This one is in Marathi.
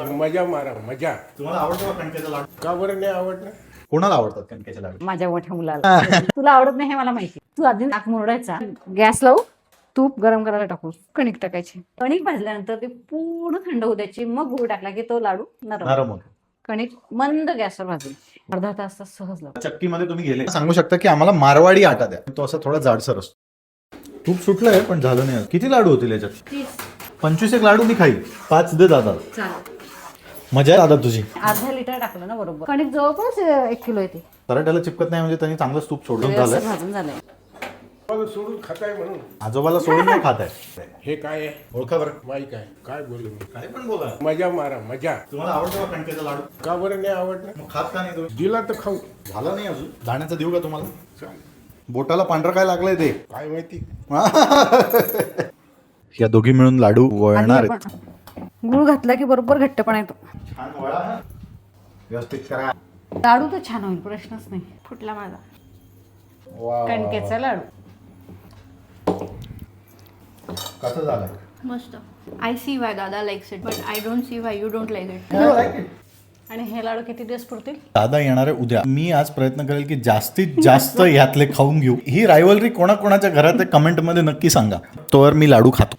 मजा मारा मजा. तुम्हाला आवडतं का कणकेचा लाडू? का बरं नाही आवडलं? कोणाला आवडतात कणकेचे लाडू? माझ्या मोठ्या मुलाला. तुला आवडत नाही हे मला माहिती. तू आधी नाक मुरडायचा, गॅस लावू, तूप गरम करायला टाकू, कणिक टाकायची. कणिक भाजल्यानंतर ते पूर्ण थंड होऊ द्यायची, मग गुळ टाकला की तो लाडू नरम होतो. कणिक मंद गॅसवर भाजायची. अर्धा तास सहज लागतो. चक्कीमध्ये तुम्ही गेले सांगू शकता की आम्हाला मारवाडी आटा द्या. तो असा थोडा जाडसर असतो. तूप सुटलंय पण झालं नाही. किती लाडू होतील याच्यात? 25 एक लाडू मी खाईल. 5 दे दादा. चालेल. मजा आहे दादा तुझी. अर्धा लिटर टाकलं ना बरोबर. कणिक जवळपास 1 किलो येते. पराठ्याला चिपकत नाही म्हणजे त्यांनी चांगलं तूप सोडून झालंय. भाजून झालंय. मला सोडून खाताय म्हणून. आजोबाला सोडून नाही खात आहे. हे काय आहे? ओळखा बरं. माहित आहे काय बोलू मी? काय पण बोला. मजा मारा मजा. तुम्हाला आवडतं का कणकेचा लाडू? का बरं नाही आवडलं? मग खात का नाही तुम्ही? दिला तर खाऊ. झालं नाही अजून. दाण्याचं देऊ का तुम्हाला? चालेल. बोटाला पांढरं काय लागलंय ते? काय माहिती. या दोघी मिळून लाडू वळणार आणि आहेत. आपण गुळ घातला की बरोबर घट्टपणा येतो. छान वळा हा. व्यवस्थित करा. लाडू तर छान होईल, प्रश्नच नाही. फुटला माझा वा. कणकेचा लाडू. कसं झालंय? मस्त. I see why Dada likes it, but I don't see why you don't like it. आणि हे लाडू किती दिवस पुरतील? दादा येणार आहे उद्या. मी आज प्रयत्न करेल की जास्तीत जास्त ह्यातले खाऊन घेऊ. ही रायव्हलरी कोणाकोणाच्या घरात आहे कमेंट मध्ये नक्की सांगा. तोवर मी लाडू खातो.